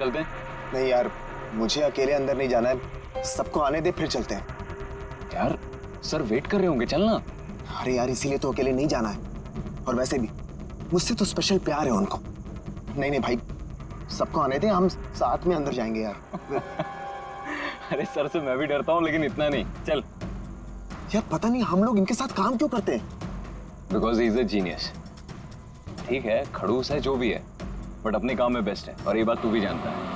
चलते हैं। नहीं यार, मुझे अकेले अंदर नहीं जाना है, सबको आने दे फिर चलते हैं। यार सर वेट कर रहे होंगे, चलना। अरे यार इसीलिए तो अकेले नहीं जाना है, और वैसे भी मुझसे तो स्पेशल प्यार है उनको। नहीं नहीं भाई, सबको आने दे, हम साथ में अंदर जाएंगे यार। अरे सर से मैं भी डरता हूँ, लेकिन इतना नहीं। चल। यार पता नहीं हम लोग इनके साथ काम क्यों करते हैं। Because he is a genius. ठीक है, खड़ूस है जो भी है, बट अपने काम में बेस्ट है, और ये बात तू भी जानता है।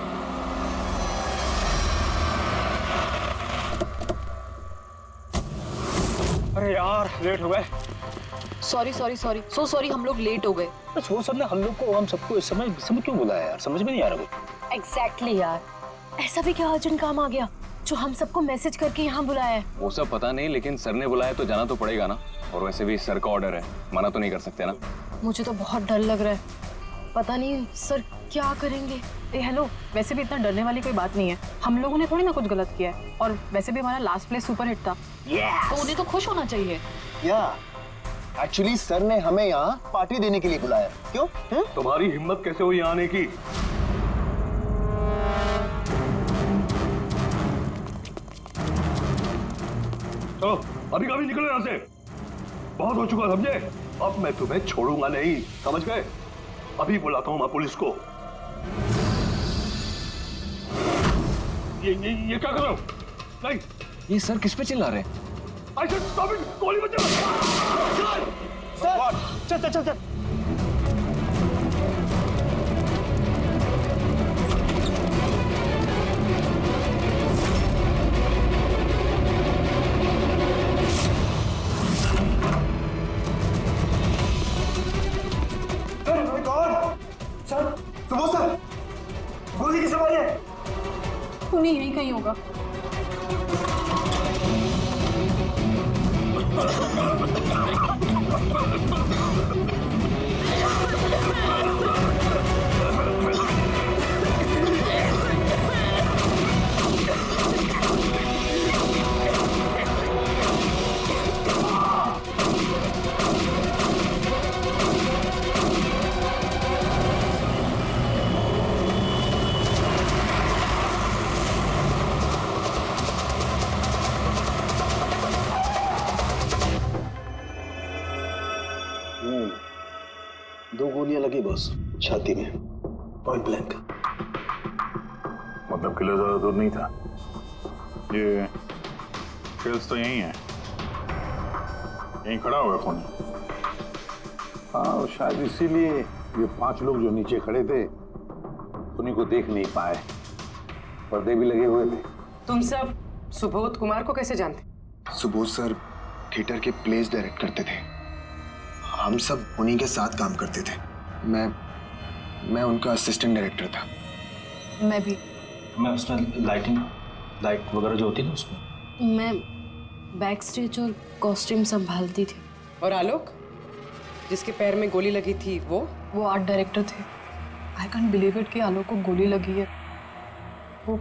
अरे यार लेट हो गए। Sorry sorry sorry, so sorry, हम लोग लेट हो गए। वो सर ने हम सबको इस समय क्यों बुलाया यार, समझ में नहीं आ रहा कुछ। एग्जैक्टली यार, ऐसा भी क्या अर्जेंट काम आ गया जो हम सबको मैसेज करके यहाँ बुलाया है? वो सब पता नहीं, लेकिन सर ने बुलाया तो जाना तो पड़ेगा ना। और वैसे भी सर का ऑर्डर है, मना तो नहीं कर सकते ना। मुझे तो बहुत डर लग रहा है, पता नहीं सर क्या करेंगे। ए हेलो, वैसे भी इतना डरने वाली कोई बात नहीं है, हम लोगों ने थोड़ी ना कुछ गलत किया है, और वैसे भी हमारा लास्ट प्ले सुपर हिट था। तो उन्हें तो खुश होना चाहिए। या एक्चुअली सर ने हमें यहाँ पार्टी देने के लिए बुलाया। क्यों? तुम्हारी हिम्मत कैसे हुई यहाँ आने की? चलो अभी कभी निकलो यहाँ से, बहुत हो चुका समझे। अब मैं तुम्हें छोड़ूंगा नहीं, समझ गए? अभी बुलाता हूँ मैं पुलिस को। ये क्या कर रहे हो? नहीं, ये सर किस पे चिल्ला रहे हैं? I said stop it! गोली मत चला! चल चल चल चल। सुबोध सर, गोली किस आवाज है? उन्हीं यहीं कहीं होगा। दो गोलियां लगी बॉस, छाती में, पॉइंट ब्लैंक। मतलब किला ज्यादा दूर नहीं था। ये ट्रेल्स तो यही है, यहीं खड़ा हुआ है खूनी। हाँ शायद इसीलिए ये 5 लोग जो नीचे खड़े थे उन्हीं को देख नहीं पाए, पर्दे भी लगे हुए थे। तुम सब सुबोध कुमार को कैसे जानते? सुबोध सर थिएटर के प्लेस डायरेक्ट करते थे, हम सब उन्हीं के साथ काम करते थे। मैं उनका असिस्टेंट डायरेक्टर था। मैं भी। मैं उसमें लाइट वगैरह जो होती है ना उसमें। मैं बैक स्टेज और कॉस्ट्यूम संभालती थी। और आलोक, जिसके पैर में गोली लगी थी, वो आर्ट डायरेक्टर थे। आई कांट बिलीव इट कि आलोक को गोली लगी है। वो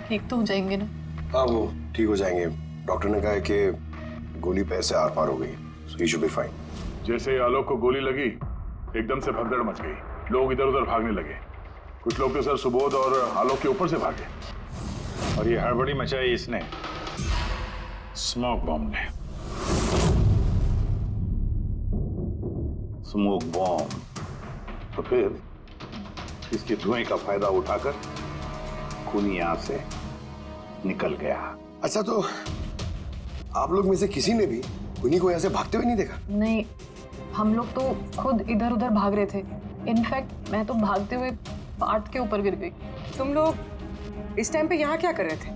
ठीक तो हो जाएंगे ना? हाँ वो ठीक हो जाएंगे, डॉक्टर ने कहा है कि गोली पैर से आर पार हो गई, सो ही शुड बी फाइन। जैसे आलोक को गोली लगी एकदम से भगदड़ मच गई, लोग इधर उधर भागने लगे। कुछ लोग तो सर सुबोध और आलोक के ऊपर से भागे, और ये हड़बड़ी मचाई इसने, स्मोक बॉम्ब ने। Smoke bomb. तो फिर इसके धुएं का फायदा उठाकर खूनी यहां से निकल गया। अच्छा तो आप लोग में से किसी ने भी उन्हीं को यहाँ से भागते हुए नहीं देखा? नहीं, हम लोग तो खुद इधर उधर भाग रहे थे। इनफैक्ट मैं तो भागते हुए पार्ट के ऊपर गिर गई। तुम लोग इस टाइम पे यहाँ क्या कर रहे थे?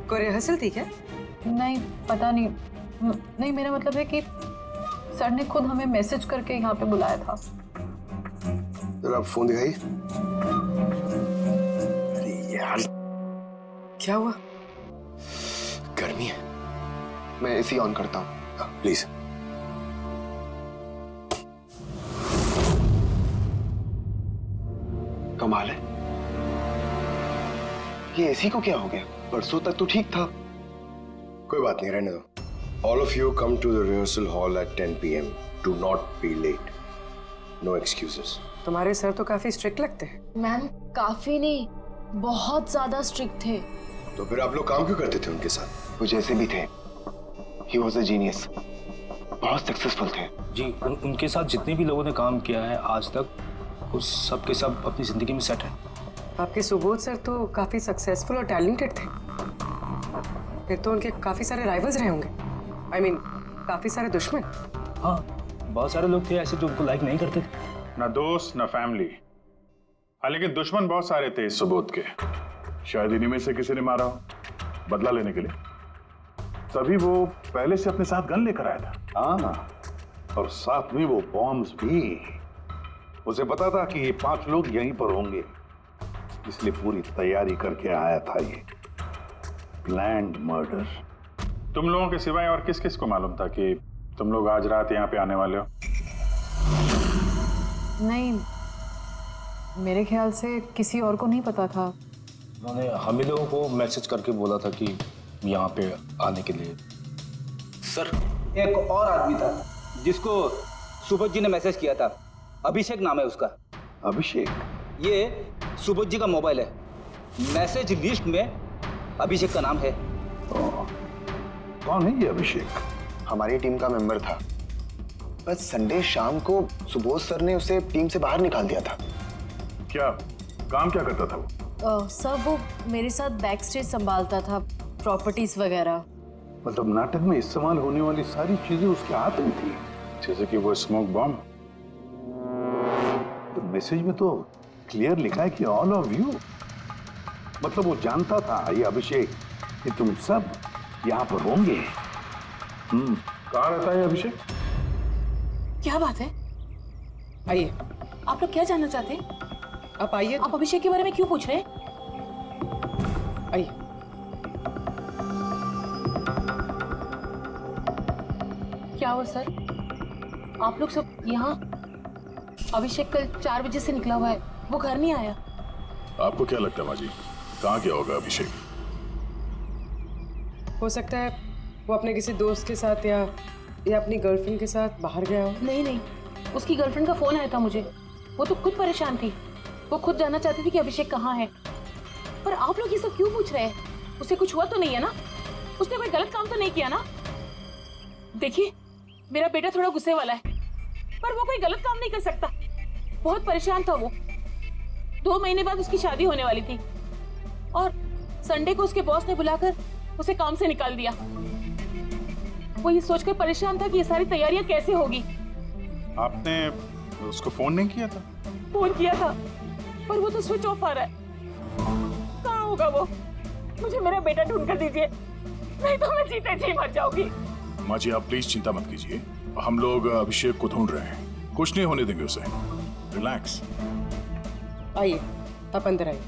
कोई रिहर्सल थी क्या? नहीं पता नहीं, नहीं मेरा मतलब है कि सर ने खुद हमें मैसेज करके यहाँ पे बुलाया था। जरा आप फोन दिखाइए। अरे यार क्या हुआ? गर्मी है, मैं एसी ऑन करता हूँ। प्लीज। कमाल है, ये एसी को क्या हो गया? परसों तक तो ठीक था। कोई बात नहीं, रहने दो। All of you come to the rehearsal hall at 10 PM. Do not be late, no excuses. तुम्हारे सर तो काफी स्ट्रिक्ट लगते हैं। मैम काफी नहीं, बहुत ज्यादा स्ट्रिक्ट थे। तो फिर आप लोग काम क्यों करते थे उनके साथ? वो जैसे भी थे, ही वॉज अ जीनियस, बहुत सक्सेसफुल थे। जी उनके साथ जितने भी लोगों ने काम किया है आज तक, वो सब के सब अपनी जिंदगी में सेट है। आपके सुबोध सर तो काफी सक्सेसफुल और टैलेंटेड थे। फिर तो उनके काफी सारे राइवल्स रहे होंगे। I mean, काफी सारे दुश्मन। हाँ, बहुत सारे लोग थे ऐसे जो उनको लाइक नहीं करते थे। ना दोस्त ना फैमिली, हाँ लेकिन दुश्मन बहुत सारे थे इस सुबोध के। शायद इन्हीं में से किसी ने मारा हो बदला लेने के लिए, तभी वो पहले से अपने साथ गन लेकर आया था। हाँ, और साथ में वो बॉम्ब्स भी। उसे पता था कि ये 5 लोग यहीं पर होंगे, इसलिए पूरी तैयारी करके आया था ये प्लान्ड मर्डर। तुम लोगों के सिवाय और किस किस को मालूम था कि तुम लोग आज रात यहाँ पे आने वाले हो? नहीं, मेरे ख्याल से किसी और को नहीं पता था। उन्होंने हम ही लोगों को मैसेज करके बोला था कि यहाँ पे आने के लिए। सर, एक और आदमी था जिसको सुबोध जी ने मैसेज किया था, अभिषेक नाम है उसका। अभिषेक? ये सुबोध जी का मोबाइल है, मैसेज लिस्ट में अभिषेक का नाम है। कौन है ये अभिषेक? हमारी टीम का मेंबर था, बस संडे शाम को सुबोध सर ने उसे टीम से बाहर निकाल दिया था। क्या काम क्या करता था वो? सर वो मेरे साथ बैक स्टेज संभालता था, प्रॉपर्टीज वगैरह। मतलब नाटक में इस्तेमाल होने वाली सारी चीजें उसके हाथ में थी, जैसे कि वो स्मोक बॉम्ब। तो मैसेज में तो क्लियर लिखा है कि ऑल ऑफ यू, मतलब वो जानता था ये अभिषेक कि तुम सब यहाँ पर होंगे। कहाँ रहता है अभिषेक? क्या बात है? आइए, आप लोग क्या जानना चाहते हैं? आप आइए। आप अभिषेक के बारे में क्यों पूछ रहे हैं? आइए। क्या हुआ सर? आप लोग सब यहाँ? अभिषेक कल 4 बजे से निकला हुआ है, वो घर नहीं आया। आपको क्या लगता है माँ जी, कहाँ क्या होगा अभिषेक? हो सकता है वो अपने किसी दोस्त के साथ या अपनी गर्लफ्रेंड के साथ बाहर गया हो। नहीं, उसकी गर्लफ्रेंड का फोन आया था मुझे। वो तो खुद परेशान थी, वो खुद जानना चाहती थी कि अभिषेक कहाँ है। पर आप लोग ये सब क्यों पूछ रहे हैं? उसे कुछ हुआ तो नहीं है ना? उसने कोई गलत काम तो नहीं किया ना? देखिए, मेरा बेटा थोड़ा गुस्से वाला है, पर वो कोई गलत काम नहीं कर सकता। बहुत परेशान था वो। 2 महीने बाद उसकी शादी होने वाली थी और संडे को उसके बॉस ने बुलाकर उसे काम से निकाल दिया। वो ये सोचकर परेशान था कि ये सारी तैयारियां कैसे होगी। आपने उसको फोन नहीं किया था? फोन किया था, पर वो तो स्विच ऑफ आ रहा है। कहाँ होगा वो? मुझे मेरा बेटा ढूंढ कर दीजिए, नहीं तो मैं जीते जी मर जाऊंगी। माँ जी आप प्लीज चिंता मत कीजिए, हम लोग अभिषेक को ढूंढ रहे हैं, कुछ नहीं होने देंगे उसे। रिलैक्स। आइए, आप अंदर आइए।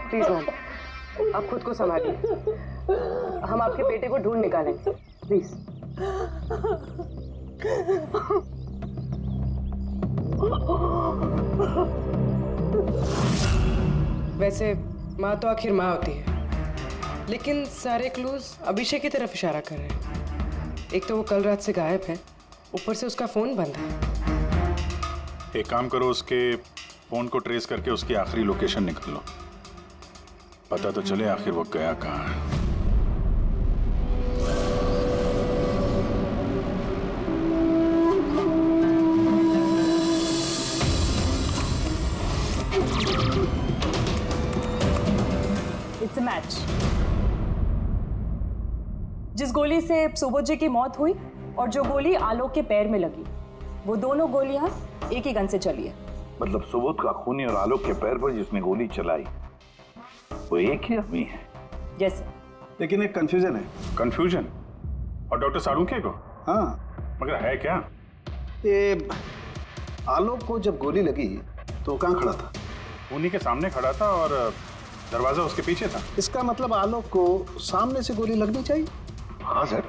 प्लीज मैम, आप खुद को संभालिए। हम आपके बेटे को ढूंढ निकालेंगे, प्लीज। वैसे माँ तो आखिर माँ होती है, लेकिन सारे क्लूज अभिषेक की तरफ इशारा कर रहे हैं। एक तो वो कल रात से गायब है, ऊपर से उसका फोन बंद है। एक काम करो, उसके फोन को ट्रेस करके उसकी आखिरी लोकेशन निकाल लो, पता तो चले आखिर वो गया कहाँ है। It's a match. जिस गोली से सुबोध जी की मौत हुई और जो गोली आलोक के पैर में लगी, वो दोनों गोलियां एक ही गन से चली है। मतलब सुबोध का खूनी और आलोक के पैर पर जिसने गोली चलाई वो एक ही आदमी है? Yes sir. लेकिन एक कंफ्यूजन है। कंफ्यूजन? और डॉक्टर साळुंखे को? हाँ, मगर है क्या? ये आलोक को जब गोली लगी तो कहाँ खड़ा था? खूनी के सामने खड़ा था और दरवाजा उसके पीछे था। इसका मतलब आलोक को सामने से गोली लगनी चाहिए। हाँ सर।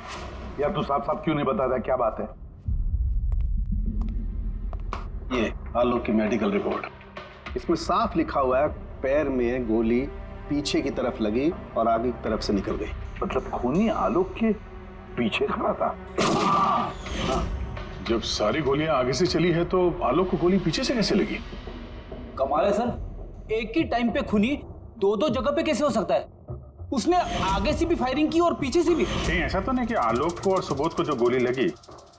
यार तू साफ साफ क्यों नहीं बता रहा, क्या बात है? ये आलोक की मेडिकल रिपोर्ट, इसमें साफ लिखा हुआ है पैर में गोली पीछे की तरफ लगी और आगे की तरफ से निकल गई। मतलब खूनी आलोक के पीछे खड़ा था। जब सारी गोलियां आगे से चली है तो आलोक को गोली पीछे से कैसे लगी? कमाल है सर, एक ही टाइम पे खूनी दो दो जगह पे कैसे हो सकता है? उसने आगे से भी फायरिंग की और पीछे से भी। कहीं ऐसा तो नहीं कि आलोक को और सुबोध को जो गोली लगी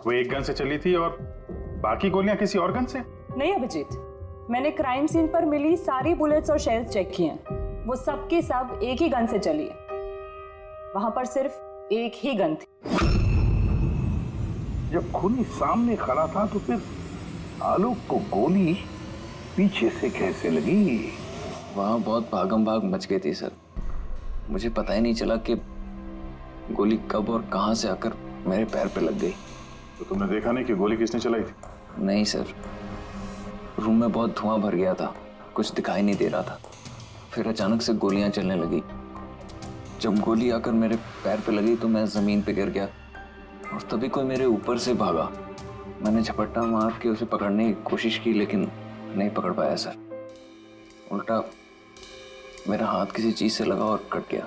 वो एक गन से चली थी और बाकी गोलियां किसी और गन से? नहीं अभिजीत, मैंने क्राइम सीन पर मिली सारी बुलेट्स और शेल्स चेक किए हैं। वो सब की सब एक ही गन से चली है। वहां पर सिर्फ एक ही गन थी। जब खूनी सामने खड़ा था तो फिर आलोक को गोली पीछे से कैसे लगी? वहाँ बहुत भागम भाग मच गई थी सर। मुझे पता ही नहीं चला कि गोली कब और कहाँ से आकर मेरे पैर पे लग गई। तो तुमने देखा नहीं कि गोली किसने चलाई थी? नहीं सर, रूम में बहुत धुआं भर गया था, कुछ दिखाई नहीं दे रहा था। फिर अचानक से गोलियां चलने लगी। जब गोली आकर मेरे पैर पे लगी तो मैं जमीन पे गिर गया और तभी कोई मेरे ऊपर से भागा। मैंने झपट्टा मार के उसे पकड़ने की कोशिश की लेकिन नहीं पकड़ पाया सर। उल्टा मेरा हाथ किसी चीज से लगा और कट गया।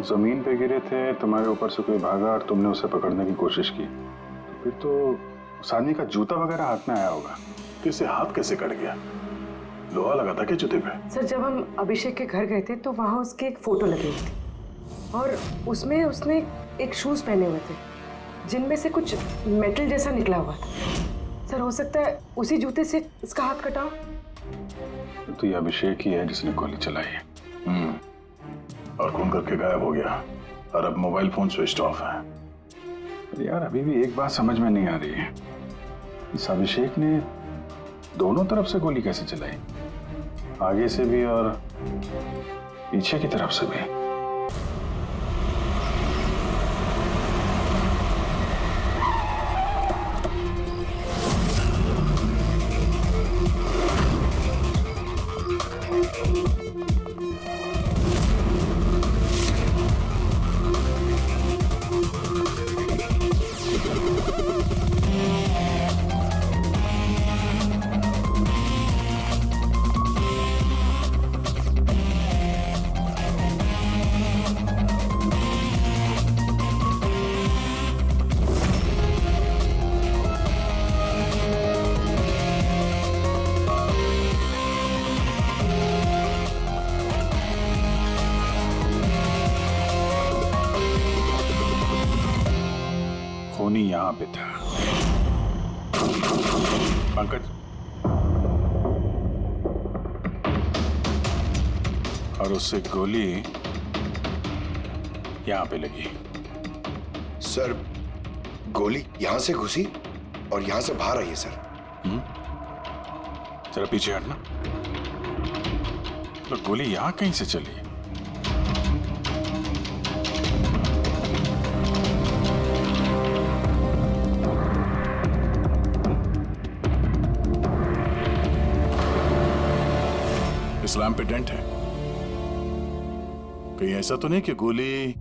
जमीन पे गिरे थे, तुम्हारे ऊपर से कोई भागा और तुमने उसे पकड़ने की कोशिश की, तो फिर तो उस आदमी का जूता वगैरह हाथ में आया होगा। तो इसे हाथ कैसे कट गया? लोहा लगा था क्या जूते पे? सर, जब हम अभिषेक के घर गए थे तो वहाँ उसकी एक फोटो लगी हुई थी और उसमें उसने एक शूज पहने हुए थे जिनमें से कुछ मेटल जैसा निकला हुआ था। सर, हो सकता है उसी जूते से इसका हाथ कटा हो। तो ये अभिषेक ही है जिसने गोली चलाई है। और खून करके गायब हो गया और अब मोबाइल फोन स्विच ऑफ है। पर यार अभी भी एक बात समझ में नहीं आ रही है, इस अभिषेक ने दोनों तरफ से गोली कैसे चलाई? आगे से भी और पीछे की तरफ से भी। खूनी यहां पे था। पंकज, और उससे गोली यहां पे लगी। सर, गोली यहां से घुसी और यहां से बाहर आई है सर। जरा पीछे हटना। तो गोली यहां कहीं से चली है? इस लैम्प पे डेंट है। कहीं ऐसा तो नहीं कि गोली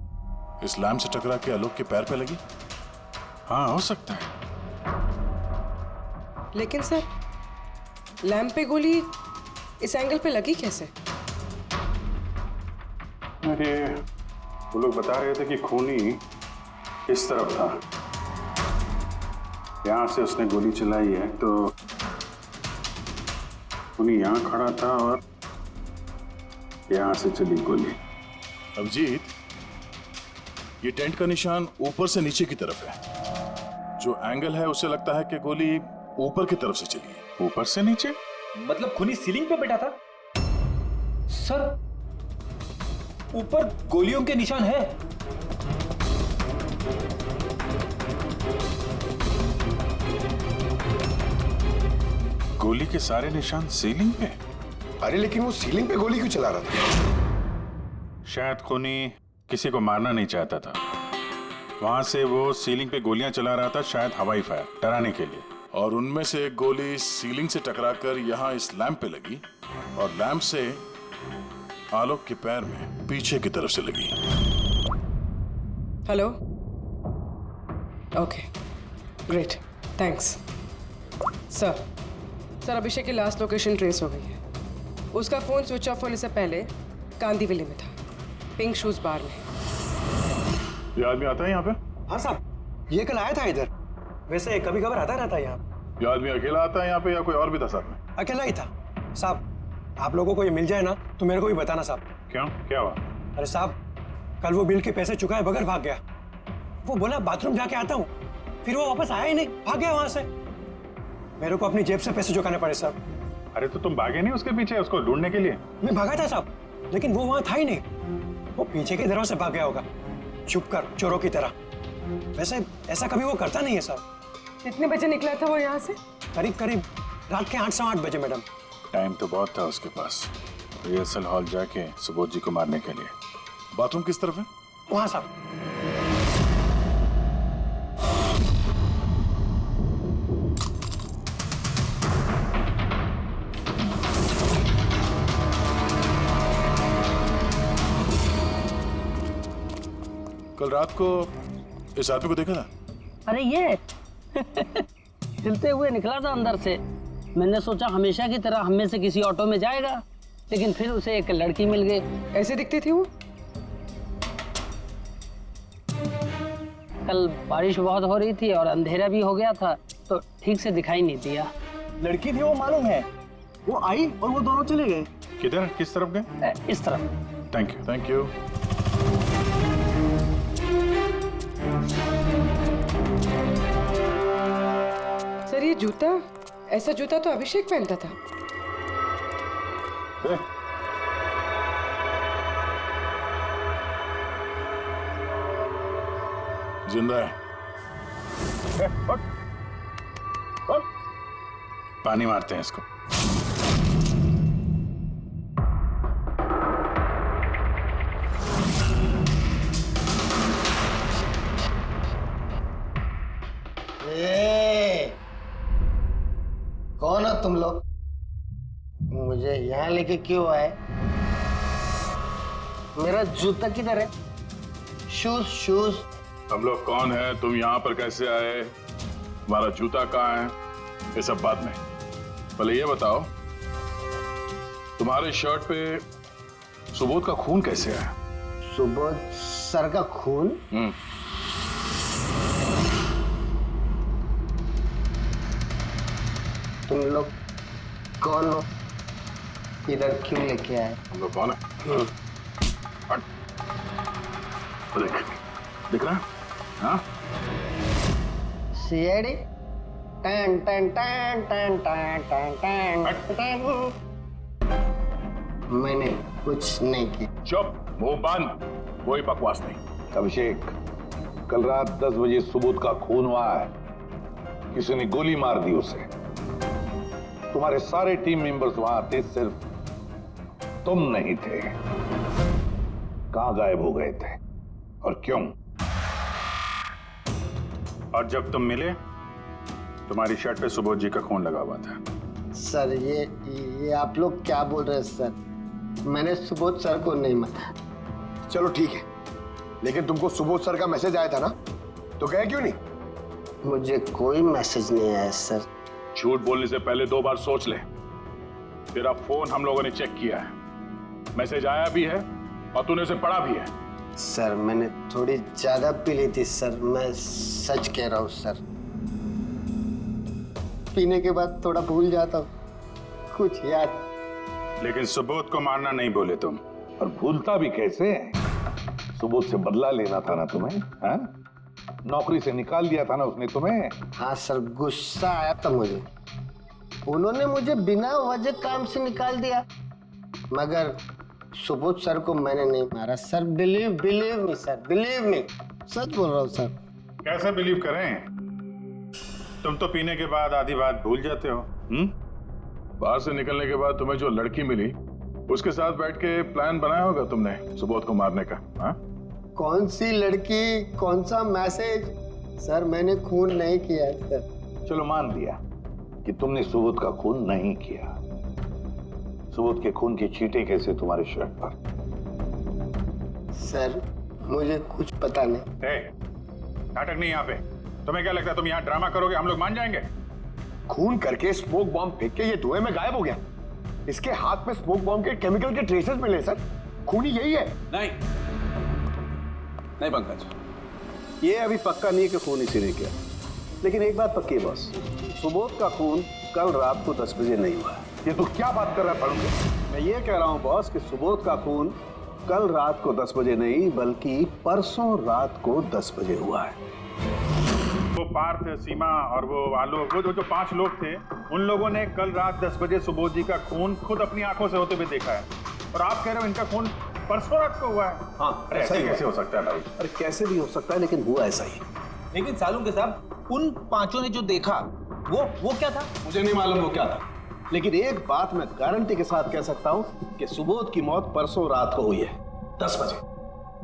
इस लैम्प से टकरा के आलोक के पैर पे लगी? हाँ, हो सकता है। लेकिन सर, लैंप पे गोली इस एंगल पे लगी कैसे? अरे वो लोग बता रहे थे कि खूनी इस तरफ था, यहां से उसने गोली चलाई है तो खूनी यहां खड़ा था और यहां से चली गोली। अभिजीत, ये टेंट का निशान ऊपर से नीचे की तरफ है। जो एंगल है उससे लगता है कि गोली ऊपर की तरफ से चली है। ऊपर से नीचे? मतलब खूनी सीलिंग पे बैठा था? सर, ऊपर गोलियों के निशान है। गोली के सारे निशान सीलिंग पे? अरे लेकिन वो सीलिंग पे गोली क्यों चला रहा था? शायद खूनी किसी को मारना नहीं चाहता था, वहां से वो सीलिंग पे गोलियां चला रहा था, शायद हवाई फायर, डराने के लिए। और उनमें से एक गोली सीलिंग से टकराकर यहाँ इस लैंप पे लगी और लैंप से आलोक के पैर में पीछे की तरफ से लगी। Hello, okay, great, thanks. Sir, Abhishek की लास्ट लोकेशन ट्रेस हो गई है। उसका फोन स्विच ऑफ होने से पहले गांधी विले में था, पिंक शूज बार में। ये आदमी आता है यहाँ पे? हाँ साहब, ये कल आया था इधर। वैसे कभी कभार आता रहता है यहाँ। ये आदमी अकेला आता है यहाँ पे या कोई और भी था साथ में? अकेला ही था साहब। आप लोगों को ये मिल जाए ना तो मेरे को भी बताना साहब। क्यों, क्या हुआ? अरे साहब, कल वो बिल के पैसे चुकाए बगैर भाग गया। वो बोला बाथरूम जाके आता हूँ, फिर वो वापस आया ही नहीं, भाग गया वहां से। मेरे को अपनी जेब से पैसे चुकाने पड़े साहब। अरे तो तुम भागे नहीं उसके पीछे उसको ढूंढने के लिए? मैं भागा था साहब, लेकिन वो वहां था ही नहीं। वो पीछे की दरवाजे से भाग गया होगा, छुप कर, चोरों की तरह। वैसे ऐसा कभी वो करता नहीं है साहब। कितने बजे निकला था वो यहाँ से? करीब करीब रात के 8 सवा 8 बजे मैडम। टाइम तो बहुत था उसके पास रिहर्सल हॉल जाके सुबोध जी को मारने के लिए। बाथरूम किस तरफ है? वहां साहब। कल रात को इस आदमी को देखा था? अरे ये हिलते हुए निकला था अंदर से। मैंने सोचा हमेशा की तरह हम में से किसी ऑटो में जाएगा, लेकिन फिर उसे एक लड़की मिल गई। ऐसे दिखती थी वो? कल बारिश बहुत हो रही थी और अंधेरा भी हो गया था, तो ठीक से दिखाई नहीं दिया। लड़की थी वो मालूम है, वो आई और वो दोनों चले गए। किधर, किस तरफ गए? इस तरफ। Thank you, thank you. Sir ये जूता, ऐसा जूता तो अभिषेक पहनता था। जिंदा है। पानी मारते हैं इसको। कौन हो तुम लोग? मुझे यहाँ लेके क्यों आए? मेरा जूता किधर है? Shoes shoes. हम लोग कौन है, तुम यहाँ पर कैसे आए, हमारा जूता कहाँ है, ये सब बात नहीं। पहले ये बताओ, तुम्हारे शर्ट पे सुबोध का खून कैसे आया? सुबोध सर का खून? तुम लोग कौन हो? इधर क्यों लेके आए? हम लोग कौन है? देख, दिख रहा है? हाँ? सीआईडी? टन टन टन टन टन टन टन। मैंने कुछ नहीं किया। चुप, मुंह बंद, कोई बकवास नहीं। अभिषेक, कल रात 10 बजे सुबोध का खून हुआ है। किसी ने गोली मार दी उसे। तुम्हारे सारे टीम मेंबर्स वहां थे, सिर्फ तुम नहीं थे। कहां गायब हो गए थे और क्यों? और जब तुम मिले, तुम्हारी शर्ट पे सुबोध जी का खून लगा हुआ था। सर ये आप लोग क्या बोल रहे हैं सर? मैंने सुबोध सर को नहीं मारा। चलो ठीक है, लेकिन तुमको सुबोध सर का मैसेज आया था ना, तो गए क्यों नहीं? मुझे कोई मैसेज नहीं आया सर। झूठ बोलने से पहले 2 बार सोच ले। तेरा फोन हम लोगों ने चेक किया है, मैसेज आया भी है और तूने उसे पढ़ा भी है। सर मैंने थोड़ी ज्यादा पी ली थी सर, मैं सच कह रहा हूँ सर। पीने के बाद थोड़ा भूल जाता हूँ, कुछ याद। लेकिन सुबोध को मारना नहीं बोले तुम। और भूलता भी कैसे? सुबोध से बदला लेना था ना तुम्हें, हाँ? नौकरी से निकाल दिया था ना उसने तुम्हें। हाँ सर, गुस्सा आया था मुझे। उन्होंने मुझे बिना वजह काम से निकाल दिया, मगर सुबोध सर को मैंने नहीं मारा sir. Believe me sir, believe me, सच बोल रहा हूँ सर। कैसे बिलीव करें? तुम तो पीने के बाद आधी बात भूल जाते हो। बाहर से निकलने के बाद तुम्हें जो लड़की मिली, उसके साथ बैठ के प्लान बनाया होगा तुमने सुबोध को मारने का। हाँ? कौन सी लड़की, कौन सा मैसेज? सर मैंने खून नहीं किया सर। चलो मान लिया कि तुमने सुबोध का खून नहीं किया। सुबोध के खून की छींटे कैसे तुम्हारे शर्ट पर? सर मुझे कुछ पता नहीं। नाटक नहीं यहाँ पे। तुम्हें क्या लगता है तुम यहाँ ड्रामा करोगे, हम लोग मान जाएंगे? खून करके स्मोक बॉम्ब फेंक के ये धुएं में गायब हो गया। इसके हाथ में स्मोक बॉम्ब के केमिकल के ट्रेसेस मिले सर। खूनी यही है। नहीं नहीं पंकज, ये अभी पक्का नहीं है कि खून इसी ने किया, लेकिन एक बात पक्की है बॉस, सुबोध का खून कल रात को 10 बजे नहीं हुआ। ये तो क्या बात कर रहा है फारूक? मैं ये कह रहा हूँ बॉस कि सुबोध का खून कल रात को 10 बजे नहीं बल्कि परसों रात को 10 बजे हुआ है। वो पार्थ, सीमा और वो आलोक, वो जो 5 लोग थे, उन लोगों ने कल रात 10 बजे सुबोध जी का खून खुद अपनी आंखों से होते हुए देखा है, और आप कह रहे हो इनका खून परसों रात को हुआ है? हाँ, अरे ऐसे कैसे हो सकता है भाई? अरे कैसे भी हो सकता है, लेकिन हुआ ऐसा ही। लेकिन सालू के साहब, उन 5 ने जो देखा वो क्या था? मुझे नहीं मालूम वो क्या था, लेकिन एक बात मैं गारंटी के साथ कह सकता हूँ कि सुबोध की मौत परसों रात को हुई है 10 बजे,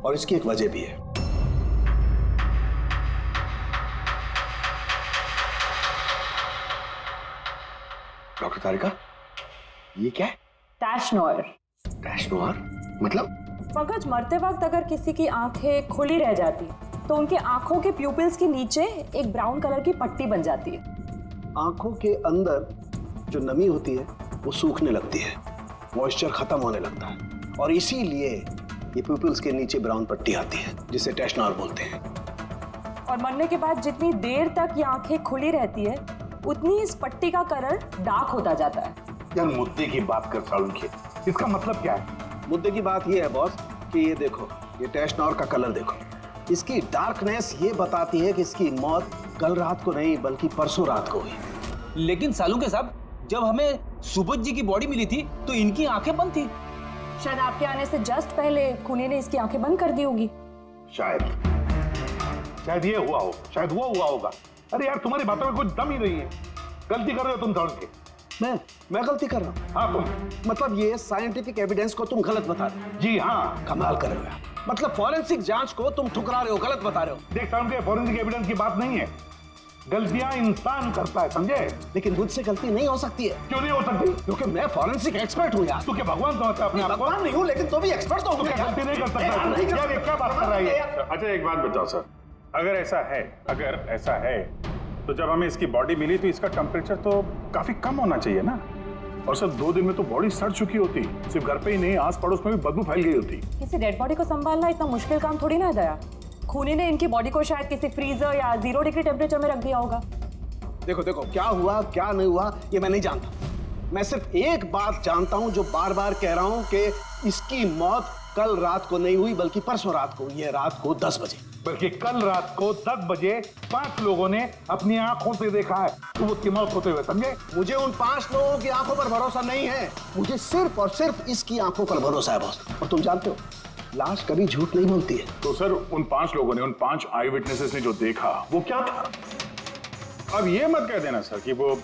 और इसकी एक वजह भी है। डॉक्टर तारिका, ये क्या है? टैश नोयर। टैश नोयर मतलब? पंकज, मरते वक्त अगर किसी की आंखें खुली रह जाती तो उनके आंखों के प्यूपिल्स के नीचे एक ब्राउन कलर की पट्टी बन जाती है। आंखों के अंदर जो नमी होती है वो सूखने लगती है, मॉइस्चर खत्म होने लगता है, और इसीलिए ये प्यूपिल्स के नीचे ब्राउन पट्टी आती है जिसे टैश नोयर बोलते हैं। और मरने के बाद जितनी देर तक ये आंखें खुली रहती है उतनी इस पट्टी का कलर डार्क होता जाता है। यार मुद्दे की बात कर सालुंखे, इसका मतलब क्या है? मुद्दे की बात ये है बॉस कि ये देखो, ये टैश नोयर का कलर देखो, इसकी डार्कनेस ये बताती है कि इसकी मौत कल रात को नहीं बल्कि परसों रात को हुई। लेकिन सालू के साहब, जब हमें सुबोध जी की बॉडी मिली थी तो इनकी आंखें बंद थी। शायद आपके आने से जस्ट पहले खूनी ने इसकी आंखें बंद कर दी होगी। शायद ये हुआ हो, शायद वो हुआ होगा। अरे यार, तुम्हारी बातों में कुछ दम ही नहीं है। गलती कर रहे हो तुम सालू के। मैं गलती कर रहा हूँ? हाँ तुम। मतलब ये साइंटिफिक एविडेंस को तुम गलत बता रहे हो? जी हाँ। कमाल कर रहे हो यार, मतलब फॉरेंसिक जांच को तुम ठुकरा रहे हो, गलत बता रहे हो। देख सामने, फॉरेंसिक एविडेंस की बात नहीं है, गलतियां इंसान करता है, समझे? लेकिन मुझसे गलती नहीं हो सकती है। क्यों नहीं हो सकती? क्योंकि मैं फॉरेंसिक एक्सपर्ट हूँ यार। तू क्या भगवान समझता है अपने आप को? भगवान नहीं हूँ, लेकिन तो भी एक्सपर्ट तो हूँ। गलती नहीं कर सकता। यार ये क्या बात कर रहा है? अच्छा एक बात बताओ सर, अगर ऐसा है तो जब हमें इसकी बॉडी मिली तो इसका टेम्परेचर तो काफी कम होना चाहिए ना, और सर 2 दिन में तो बॉडी सड़ चुकी होती, सिर्फ घर पे ही नहीं आस पड़ोस में भी बदबू फैल गई होती। किसी डेड बॉडी को संभालना इतना मुश्किल काम थोड़ी ना है दया। खूनी ने इनकी बॉडी को शायद किसी फ्रीजर या 0 डिग्री टेम्परेचर में रख दिया होगा। देखो क्या हुआ क्या नहीं हुआ ये मैं नहीं जानता, मैं सिर्फ एक बात जानता हूं जो बार बार कह रहा हूं कि इसकी मौत कल रात को नहीं हुई बल्कि परसों रात को हुई है, रात को 10 बजे। बल्कि कल रात को 10 बजे 5 लोगों ने अपनी आंखों से देखा है सुबोध की मौत होते हुए, समझे? मुझे उन 5 लोगों की आंखों पर भरोसा नहीं है, मुझे सिर्फ और सिर्फ इसकी आंखों पर भरोसा है बॉस। और तुम जानते हो लाश कभी झूठ नहीं बोलती है। तो सर उन 5 लोगों ने, उन 5 आई विटनेसेस ने जो देखा वो क्या था? अब ये मत कह देना सर कि वो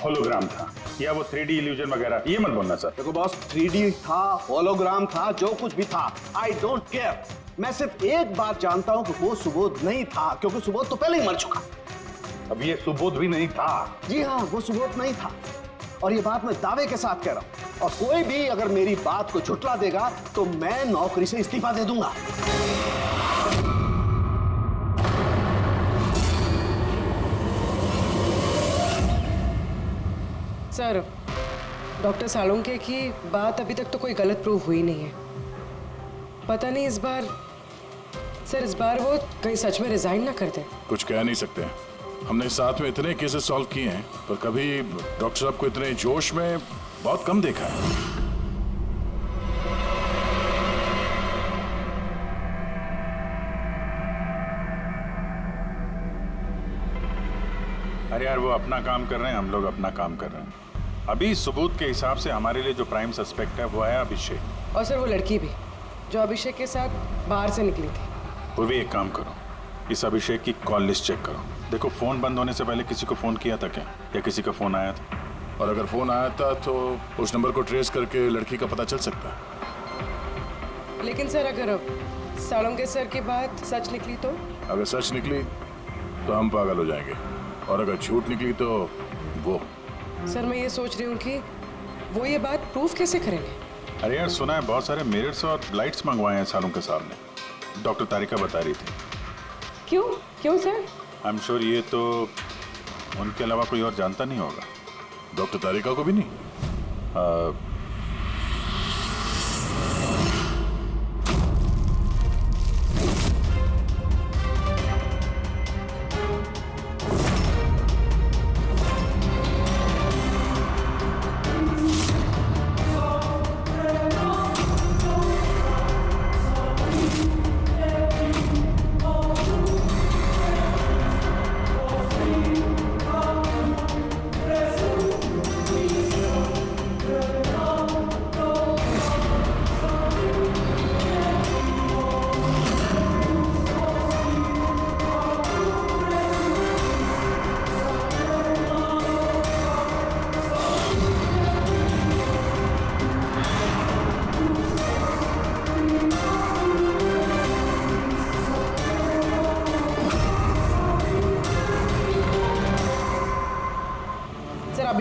होलोग्राम था या वो 3D इल्यूजन वगैरह, ये मत बोलना सर। देखो बॉस, 3D था, होलोग्राम था, जो कुछ भी था, आई डोंट केयर। मैं सिर्फ एक बात जानता हूं कि वो सुबोध नहीं था, क्योंकि सुबोध तो पहले ही मर चुका। अब ये सुबोध भी नहीं था? जी हाँ, वो सुबोध नहीं था, और ये बात मैं दावे के साथ कह रहा हूं, और कोई भी अगर मेरी बात को झुठला देगा तो मैं नौकरी से इस्तीफा दे दूंगा। सर, डॉक्टर सालुंखे की बात अभी तक तो कोई गलत प्रूव हुई नहीं है। पता नहीं इस बार वो कहीं सच में रिजाइन ना कर दे। कुछ कह नहीं सकते, हमने साथ में इतने केसेस सॉल्व किए हैं पर कभी डॉक्टर साहब को इतने जोश में बहुत कम देखा है। अरे यार वो अपना काम कर रहे हैं, हम लोग अपना काम कर रहे हैं। अभी सबूत के हिसाब से हमारे लिए जो प्राइम सस्पेक्ट है वो है अभिषेक। और सर वो लड़की भी जो अभिषेक के साथ बाहर से निकली थी। वो भी एक काम करो, इस अभिषेक की कॉल लिस्ट चेक करो, देखो फोन बंद होने से पहले किसी को फोन किया था क्या, या किसी का फोन आया था? और अगर फोन आया था तो उस नंबर को ट्रेस करके लड़की का पता चल सकता है। लेकिन सर अगर सालुंखे सर की बात सच निकली तो? अगर सच निकली तो हम पागल हो जाएंगे, और अगर झूठ निकली तो वो। सर मैं ये सोच रही हूँ कि वो ये बात प्रूफ कैसे करेंगे? अरे यार सुना है बहुत सारे मिरर्स और लाइट्स मंगवाए हैं सालुंखे साहब ने, डॉक्टर तारिका बता रही थी। क्यों सर? आई एम श्योर ये तो उनके अलावा कोई और जानता नहीं होगा। डॉक्टर तारिका को भी नहीं?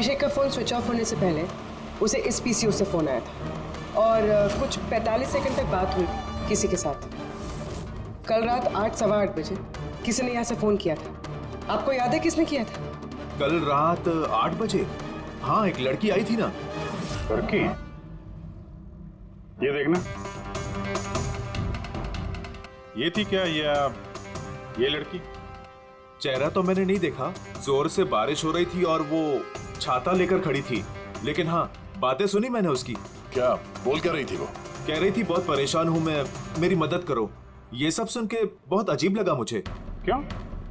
अभिषेक का फोन स्विच ऑफ होने से पहले उसे इस पीसीओ से फोन आया था और कुछ 45 सेकंड तक बात हुई किसी के साथ। कल रात 8-8:15 बजे किसी ने यहाँ से फोन किया था। आपको याद है किसने किया था? कल रात 8 बजे? हाँ, एक लड़की आई थी ना। लड़की? ये देखना, ये थी क्या या ये लड़की? चेहरा तो मैंने नहीं देखा, जोर से बारिश हो रही थी और वो छाता लेकर खड़ी थी, लेकिन हाँ बातें सुनी मैंने उसकी। क्या बोल क्या रही थी वो? कह रही थी बहुत परेशान हूँ मैं, मेरी मदद करो। ये सब सुन के बहुत अजीब लगा मुझे। क्यों?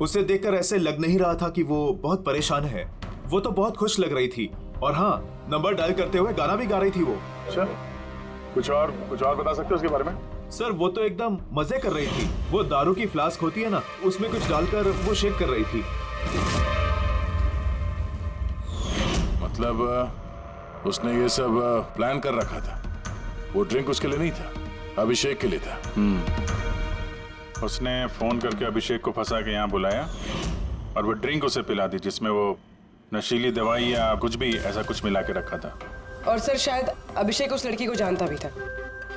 उसे देखकर ऐसे लग नहीं रहा था कि वो बहुत परेशान है। वो तो बहुत खुश लग रही थी और हाँ, नंबर डायल करते हुए गाना भी गा रही थी वो। अच्छा, कुछ और बता सकते हो उसके बारे में? सर वो तो एकदम मजे कर रही थी। वो दारू की फ्लास्क होती है ना, उसमें कुछ डालकर वो शेक कर रही थी। मतलब उसने ये सब प्लान कर रखा था। वो ड्रिंक उसके लिए नहीं था, अभिषेक के लिए था। उसने फोन करके अभिषेक को फंसा के यहाँ बुलाया और वो ड्रिंक उसे पिला दी जिसमें वो नशीली दवाई या कुछ भी ऐसा कुछ मिला के रखा था। और सर शायद अभिषेक उस लड़की को जानता भी था,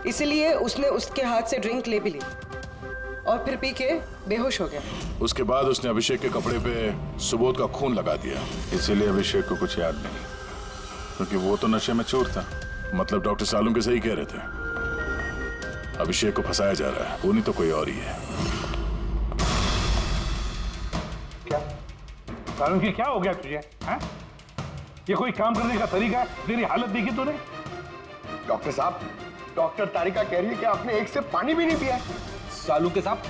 इसीलिए उसने उसके हाथ से ड्रिंक ले भी ली और फिर पी के बेहोश हो गया। उसके बाद उसने अभिषेक के कपड़े पे सुबोध का खून लगा दिया। इसीलिए अभिषेक को कुछ याद नहीं, क्योंकि वो तो नशे में चूर था। मतलब डॉक्टर सालुंके सही कह रहे थे, अभिषेक को फंसाया जा रहा है, वो नहीं तो कोई और ही है। क्या सालुंके, क्या हो गया तुझे? हैं? ये कोई काम करने का तरीका है? तेरी हालत देखी तूने? डॉक्टर साहब, डॉक्टर तारिका कह रही है कि आपने एक से पानी भी नहीं पिया। सालुंके साहब,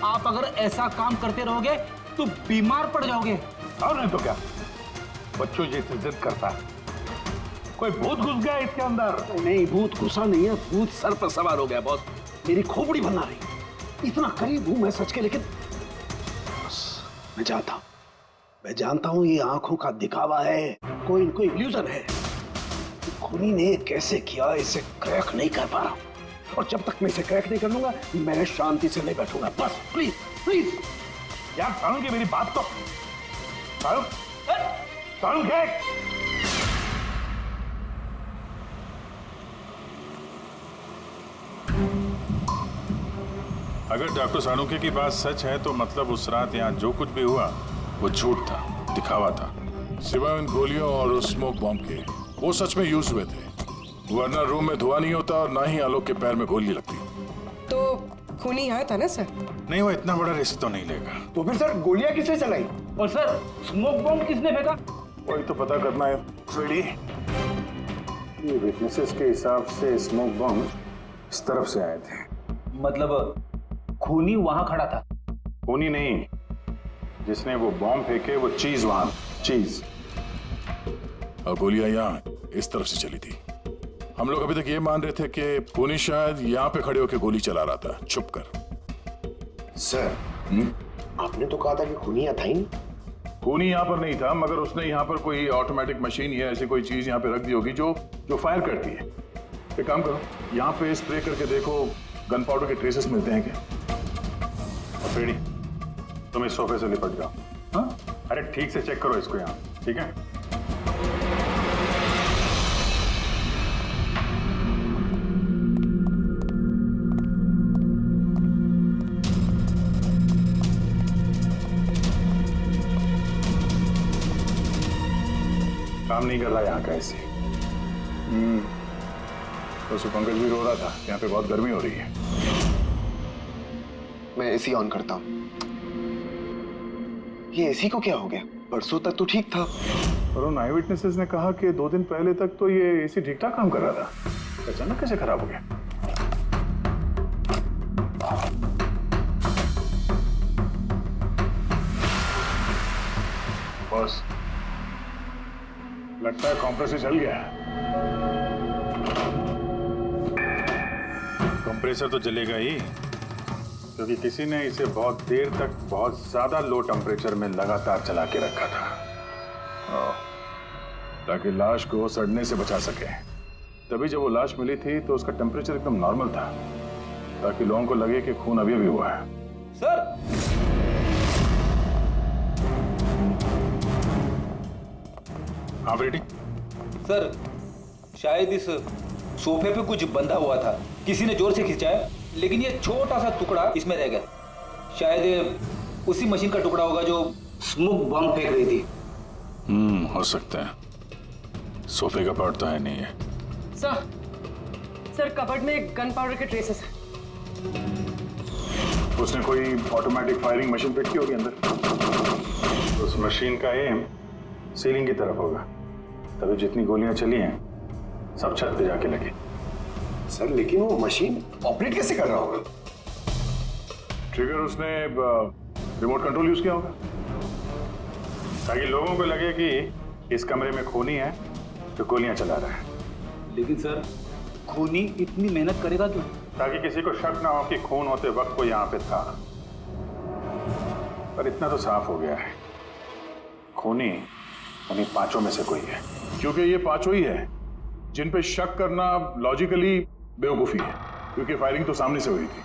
आप अगर ऐसा काम करते रहोगे तो बीमार पड़ जाओगे। और नहीं तो क्या, बच्चों जैसे जिद करता है। कोई भूत घुस गया इसके अंदर? नहीं, भूत घुसा नहीं है, भूत सर पर सवार हो गया बॉस। मेरी खोपड़ी बना रही। इतना करीब हूं मैं सच के, लेकिन बस मैं जानता हूं ये आंखों का दिखावा है, कोई इल्यूजन है। खूनी ने कैसे किया इसे क्रैक नहीं कर पा रहा, और जब तक मैं इसे क्रैक नहीं कर लूंगा मैं शांति से नहीं बैठूंगा। बस प्लीज प्लीज यार सालुंके, मेरी बात तो सालुंके। अगर डॉक्टर सालुंके की बात सच है तो मतलब उस रात यहाँ जो कुछ भी हुआ वो झूठ था, दिखावा था। सिवाय उन गोलियों और उस स्मोक बॉम्ब के, वो सच में यूज हुए थे, वरना रूम में धुआं नहीं होता और ना ही आलोक के पैर में गोली लगती। तो खूनी यहाँ था ना सर? नहीं, वो इतना बड़ा रिस्क तो नहीं लेगा। तो फिर सर गोलियां किसने चलाई? और सर स्मोक बॉम्ब किसने फेंका? वही तो पता करना है फ्रेडी। ये विटनेसेस के हिसाब से स्मोक बॉम्ब इस तरफ से आए थे। मतलब खूनी वहां खड़ा था? खूनी नहीं, जिसने वो बॉम्ब फेंके वो चीज वहां, चीज। और गोलियां यहाँ इस तरफ से चली थी। हम लोग अभी तक ये मान रहे थे कि खूनी शायद यहाँ पे खड़े होकर गोली चला रहा था छुप कर। सर आपने तो कहा था कि खूनी यहाँ था ही नहीं। खूनी यहाँ पर नहीं था, मगर उसने यहाँ पर कोई ऑटोमेटिक मशीन या ऐसी कोई चीज यहाँ पे रख दी होगी जो फायर करती है। एक काम करो, यहाँ पे स्प्रे करके देखो गन पाउडर के ट्रेसेस मिलते हैं क्या। और फ्रेडी, तुम इस सोफे से लिपट जाओ। हाँ? अरे ठीक से चेक करो इसको यहाँ, ठीक है? काम नहीं कर रहा यहाँ का ऐसे। तो पंकज भी रो रहा था, यहाँ पे बहुत गर्मी हो रही है। मैं एसी ऑन करता हूँ। ये एसी को क्या हो गया? परसों तक तो ठीक था। और उन आई विटनेसेस ने कहा कि 2 दिन पहले तक तो ये एसी ठीक ठाक काम कर रहा था, अचानक कैसे खराब हो गया? बॉस, लगता है कंप्रेसर जल गया है। कंप्रेसर तो जलेगा ही, क्योंकि किसी ने इसे बहुत देर तक बहुत ज्यादा लो टेम्परेचर में लगातार चला के रखा था, ताकि लाश को सड़ने से बचा सके। तभी जब वो लाश मिली थी तो उसका टेम्परेचर एकदम नॉर्मल था, ताकि लोगों को लगे कि खून अभी हुआ है। सर, आप रेडी? सर शायद इस सोफे पे कुछ बंधा हुआ था, किसी ने जोर से खिंचाया, लेकिन ये छोटा सा टुकड़ा इसमें रह गया। शायद उसी मशीन का टुकड़ा होगा जो स्मोक बम फेंक रही थी। हो सकता है। सोफे का पार्ट तो है नहीं है। सर कबर्ड में गन पाउडर के ट्रेसेस हैं। उसने कोई ऑटोमेटिक फायरिंग मशीन फिट की होगी अंदर। उस मशीन का एम सीलिंग की तरफ होगा, तभी जितनी गोलियां चली हैं सब छत पे जाके लगी। सर लेकिन वो मशीन ऑपरेट कैसे कर रहा होगा? ट्रिगर उसने रिमोट कंट्रोल यूज किया होगा, ताकि लोगों को लगे कि इस कमरे में खूनी है तो गोलियां चला रहा है। लेकिन सर खूनी इतनी मेहनत करेगा क्यों? ताकि किसी को शक ना हो कि खून होते वक्त वो यहाँ पे था। पर इतना तो साफ हो गया है, खूनी उन्हीं पांचों में से कोई है, क्योंकि ये पांचों ही है जिन पे शक करना लॉजिकली बेवकूफी है, क्योंकि फायरिंग तो सामने से हुई थी।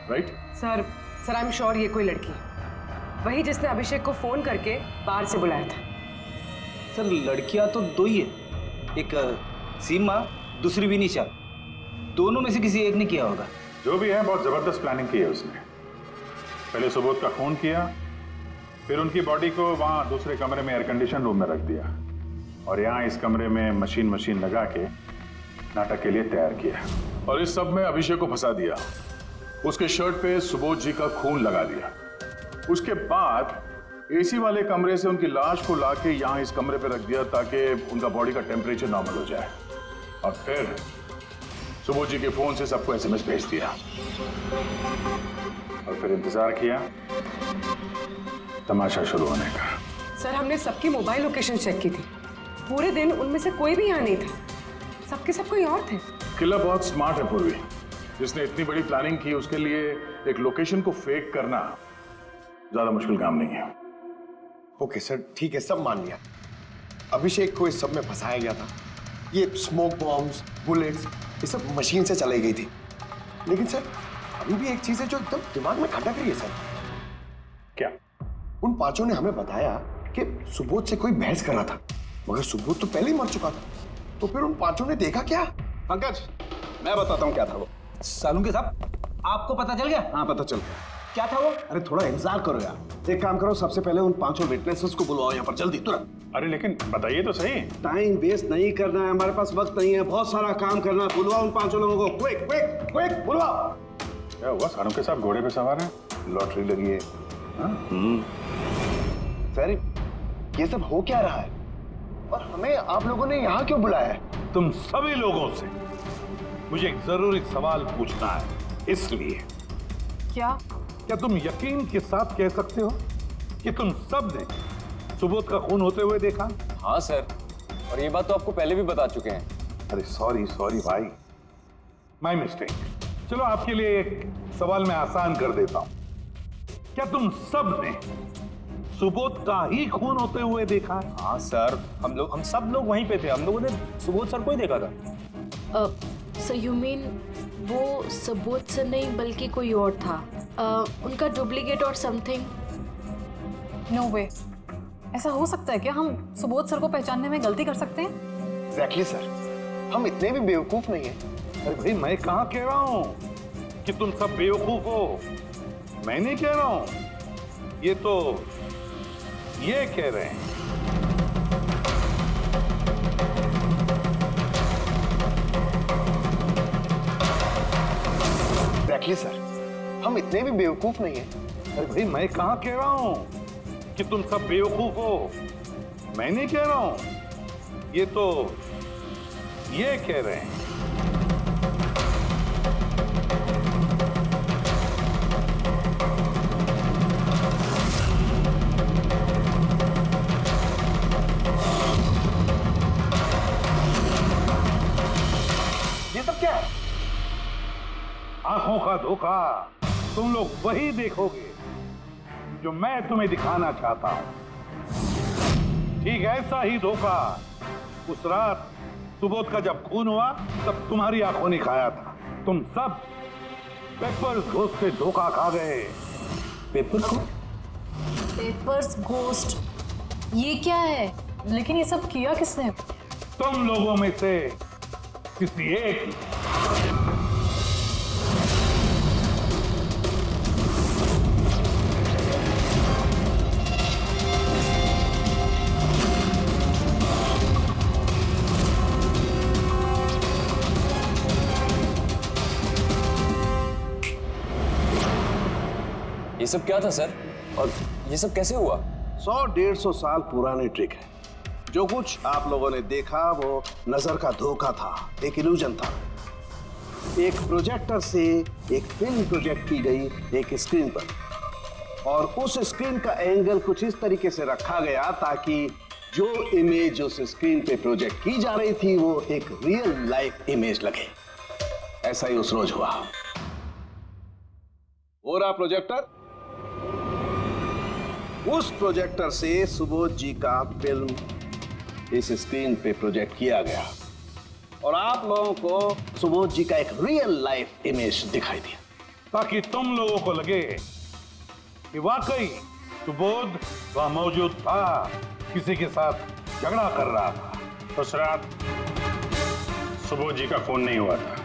Right sir I am sure ये कोई लड़की है, वही जिसने अभिषेक को फोन करके बाहर से बुलाया था। सर लड़कियां तो दो ही है, एक सीमा, दूसरी विनीशा। दोनों में से किसी एक ने किया होगा। जो भी है बहुत जबरदस्त प्लानिंग की है उसने। पहले सुबोध का खून किया, फिर उनकी बॉडी को वहां दूसरे कमरे में एयर कंडीशन रूम में रख दिया, और यहाँ इस कमरे में मशीन लगा के नाटक के लिए तैयार किया, और इस सब में अभिषेक को फंसा दिया। उसके शर्ट पे सुबोध जी का खून लगा दिया। उसके बाद एसी वाले कमरे से उनकी लाश को लाके यहाँ इस कमरे पे रख दिया, ताकि उनका बॉडी का टेम्परेचर नॉर्मल हो जाए, और फिर सुबोध जी के फोन से सबको एसएमएस भेज दिया, और फिर इंतजार किया तमाशा शुरू होने का। सर हमने सबकी मोबाइल लोकेशन चेक की थी, पूरे दिन उनमें से कोई भी यहाँ नहीं था, सबके सब कोई और थे। किला बहुत स्मार्ट है पूर्वी, जिसने इतनी बड़ी प्लानिंग की उसके लिए एक लोकेशन को फेक करना ज्यादा मुश्किल काम नहीं है। ओके सर ठीक है, सब मान लिया। अभिषेक को इस सब में फंसाया गया था, ये स्मोक बॉम्ब्स, बुलेट्स, ये सब मशीन से चलाई गई थी। लेकिन सर अभी भी एक चीज है जो एकदम दिमाग में खटक रही है सर। क्या? उन पांचों ने हमें बताया कि सुबोध से कोई बहस कर रहा था, मगर सुबोध तो पहले ही मर चुका था, तो फिर उन पांचों ने देखा क्या? पंकज मैं बताता हूँ क्या था वो। सालुंके साहब आपको पता चल गया? हाँ पता चल गया। क्या था वो? अरे थोड़ा इंतजार करो यार। एक काम करो, सबसे पहले उन पांचों विटनेसेस को बुलवाओ यहाँ पर जल्दी, तुरंत। अरे लेकिन बताइए तो सही। टाइम वेस्ट नहीं करना है, हमारे पास वक्त नहीं है, बहुत सारा काम करना है। बुलवाओ उन पांचों लोगों को, क्विक क्विक क्विक बुलवाओ। क्या हुआ? सालुंके साहब घोड़े पे सवार हैं, लॉटरी लगी है। सर ये सब हो क्या रहा है, और हमें आप लोगों ने यहाँ क्यों बुलाया है? तुम सभी लोगों से मुझे एक जरूरी सवाल पूछना है, इसलिए। क्या तुम यकीन के साथ कह सकते हो कि तुम सब ने सुबोध का खून होते हुए देखा? हाँ सर, और ये बात तो आपको पहले भी बता चुके हैं। अरे सॉरी भाई, माय मिस्टेक। चलो आपके लिए एक सवाल मैं आसान कर देता हूं। क्या तुम सब ने सुबोध का ही खून होते हुए देखा है? हाँ सर, हम सब लोग वहीं पे थे, हम लोगों ने सुबोध सर को ही देखा था। सो यू मीन वो सुबोध सर नहीं बल्कि कोई और था, उनका डुप्लीकेट और समथिंग? नो वे, ऐसा हो सकता है क्या? हम सुबोध सर को पहचानने में गलती कर सकते हैं? एग्जैक्टली सर, हम इतने भी बेवकूफ नहीं हैं। अरे भाई मैं कहाँ कह रहा हूं कि तुम सब बेवकूफ हो, मैं नहीं कह रहा हूं, ये तो ये कह रहे हैं। एग्जैक्टली सर, हम इतने भी बेवकूफ नहीं हैं। अरे भाई मैं कहाँ कह रहा हूं कि तुम सब बेवकूफ हो, मैं नहीं कह रहा हूं, ये तो ये कह रहे हैं। ये सब क्या है? आंखों का धोखा। तुम लोग वही देखोगे जो मैं तुम्हें दिखाना चाहता हूं। ठीक ऐसा ही धोखा उस रात सुबोध का जब खून हुआ तब तुम्हारी आंखों ने खाया था। तुम सब पेपर्स घोस्ट से धोखा खा गए। पेपर्स घोस्ट, ये क्या है? लेकिन ये सब किया किसने? तुम लोगों में से किसी एक की। ये सब क्या था सर? और ये सब कैसे हुआ? 100-150 साल पुरानी ट्रिक है। जो कुछ आप लोगों ने देखा वो नजर का धोखा था, एक इल्यूजन था। एक प्रोजेक्टर से एक फिल्म प्रोजेक्ट की गई एक स्क्रीन पर, और उस स्क्रीन का एंगल कुछ इस तरीके से रखा गया ताकि जो इमेज उस स्क्रीन पे प्रोजेक्ट की जा रही थी वो एक रियल लाइफ इमेज लगे। ऐसा ही उस रोज हुआ। हो रहा प्रोजेक्टर, उस प्रोजेक्टर से सुबोध जी का फिल्म इस स्क्रीन पे प्रोजेक्ट किया गया और आप लोगों को सुबोध जी का एक रियल लाइफ इमेज दिखाई दिया, ताकि तुम लोगों को लगे कि वाकई सुबोध वहां मौजूद था, किसी के साथ झगड़ा कर रहा था। उस रात सुबोध जी का फोन नहीं हुआ था,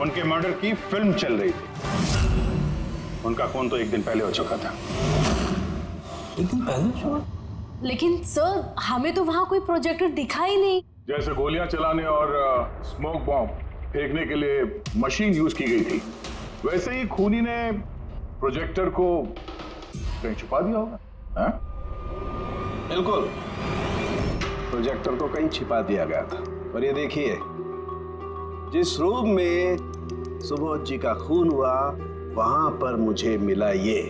उनके मर्डर की फिल्म चल रही थी। उनका फोन तो एक दिन पहले हो चुका था। एक दिन पहले? लेकिन सर हमें तो वहां कोई प्रोजेक्टर दिखा ही नहीं। जैसे गोलियां चलाने और स्मोक बॉम्ब फेंकने के लिए मशीन यूज की गई थी, वैसे ही खूनी ने प्रोजेक्टर को कहीं छुपा दिया होगा। हाँ? बिल्कुल, प्रोजेक्टर को कहीं छिपा दिया गया था। और ये देखिए, जिस रूम में सुबोध जी का खून हुआ वहां पर मुझे मिला ये,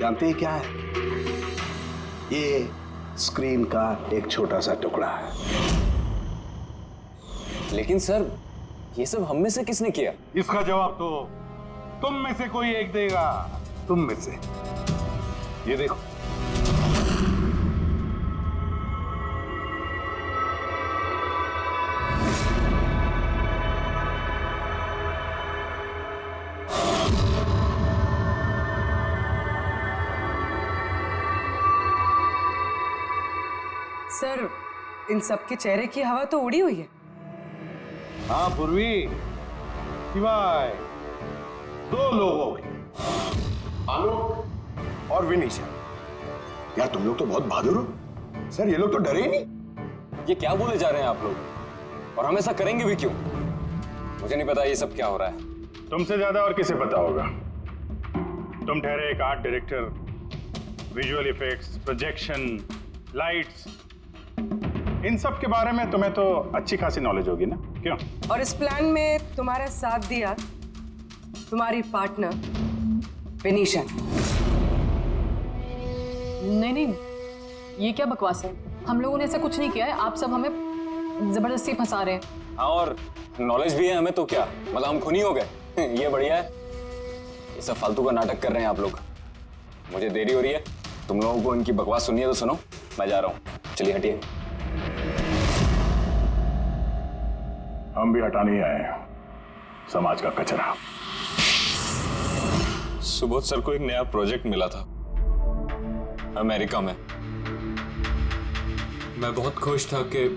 जानते हैं क्या है? ये स्क्रीन का एक छोटा सा टुकड़ा है। लेकिन सर ये सब हम में से किसने किया? इसका जवाब तो तुम में से कोई एक देगा। तुम में से। ये देखो, सर इन सबके चेहरे की हवा तो उड़ी हुई है। हाँ पूर्वी, सिवाय 2 लोगों की, आलोक और विनीशा। यार तुम लोग तो बहुत बहादुर हो। सर ये लोग तो डरे ही नहीं। ये क्या बोले जा रहे हैं आप लोग? और हम ऐसा करेंगे भी क्यों? मुझे नहीं पता ये सब क्या हो रहा है। तुमसे ज्यादा और किसे पता होगा? तुम ठहरे एक art director, visual effects, projection, lights, इन सब के बारे में तुम्हें तो अच्छी खासी नॉलेज होगी ना, क्यों? और इस प्लान में तुम्हारा साथ दिया तुम्हारी पार्टनर विनीशा। नहीं, ये क्या बकवास है? हम लोगों ने ऐसा कुछ नहीं किया है। आप सब हमें जबरदस्ती फंसा रहे हैं। हाँ, और नॉलेज भी है हमें तो क्या, मतलब हम खूनी हो गए? ये बढ़िया है। ये सब फालतू का नाटक कर रहे हैं आप लोग। मुझे देरी हो रही है, तुम लोगों को इनकी बकवास सुननी है तो सुनो, मैं जा रहा हूँ। चलिए हटिए। हम भी हटाने ही आए हैं समाज का कचरा। सुबोध सर को एक नया प्रोजेक्ट मिला था अमेरिका में। मैं बहुत खुश था कि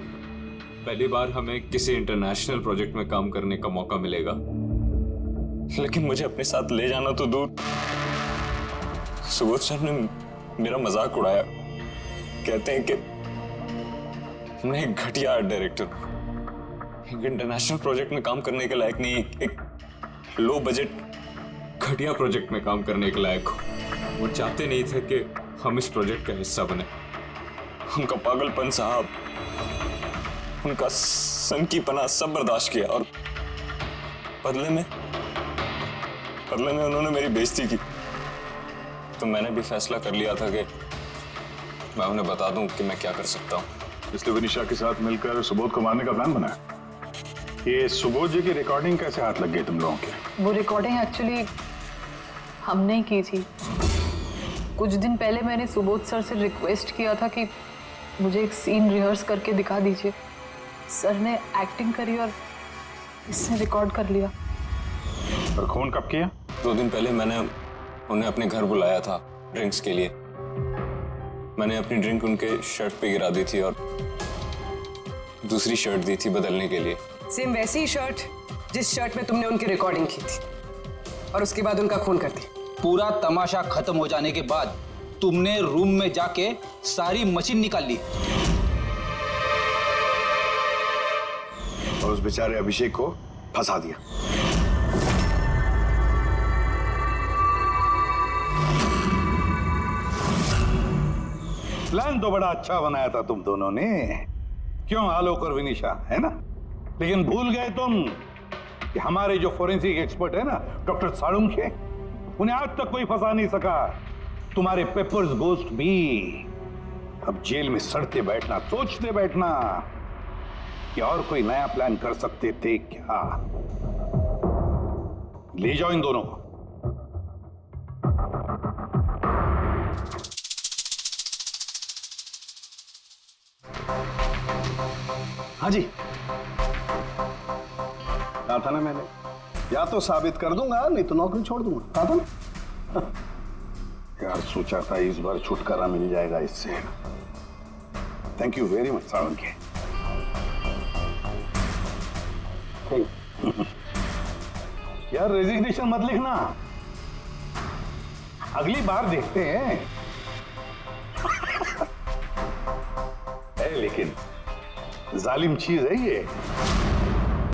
पहली बार हमें किसी इंटरनेशनल प्रोजेक्ट में काम करने का मौका मिलेगा। लेकिन मुझे अपने साथ ले जाना तो दूर, सुबोध सर ने मेरा मजाक उड़ाया। कहते हैं कि मैं एक घटिया आर्ट डायरेक्टर हूं, एक इंटरनेशनल प्रोजेक्ट में काम करने के लायक नहीं, एक लो बजट घटिया प्रोजेक्ट में काम करने के लायक हो। वो चाहते नहीं थे कि हम इस प्रोजेक्ट का हिस्सा बने। उनका पागलपन साहब, उनका सनकीपना सब बर्दाश्त किया और बदले में उन्होंने मेरी बेइज्जती की। तो मैंने भी फैसला कर लिया था कि मैं उन्हें बता दूं कि मैं क्या कर सकता हूं। इसलिए विनीशा के साथ मिलकर सुबोध को मारने का प्लान बनाया। ये सुबोध जी की रिकॉर्डिंग कैसे हाथ लग गई तुम लोगों के? वो रिकॉर्डिंग एक्चुअली हमने ही की थी। कुछ दिन पहले मैंने सुबोध सर से रिक्वेस्ट किया था कि मुझे एक सीन रिहर्स करके दिखा दीजिए। सर ने एक्टिंग करी और इसने रिकॉर्ड कर लिया। और खून कब किया? 2 दिन पहले मैंने उन्हें अपने घर बुलाया था ड्रिंक्स के लिए। मैंने अपनी ड्रिंक उनके शर्ट पे गिरा दी थी और दूसरी शर्ट दी थी बदलने के लिए। सेम वैसी ही शर्ट जिस शर्ट में तुमने उनकी रिकॉर्डिंग की थी और उसके बाद उनका खून कर दिया। पूरा तमाशा खत्म हो जाने के बाद तुमने रूम में जाके सारी मशीन निकाल ली और उस बेचारे अभिषेक को फंसा दिया। प्लान तो बड़ा अच्छा बनाया था तुम दोनों ने, क्यों आलोक और विनिशा, है ना? लेकिन भूल गए तुम कि हमारे जो फोरेंसिक एक्सपर्ट है ना डॉक्टर साळुंखे, उन्हें आज तक कोई फंसा नहीं सका। तुम्हारे पेपर्स गोस्ट भी अब जेल में सड़ते बैठना, सोचते बैठना कि और कोई नया प्लान कर सकते थे क्या। ले जाओ इन दोनों को। हाँ जी, कहा था ना मैंने, या तो साबित कर दूंगा नहीं तो नौकरी छोड़ दूंगा, कहा था ना। यार सोचा था इस बार छुटकारा मिल जाएगा इससे। Thank you very much Salunkhe. यार रेजिग्नेशन मत लिखना, अगली बार देखते हैं। है लेकिन जालिम चीज है ये।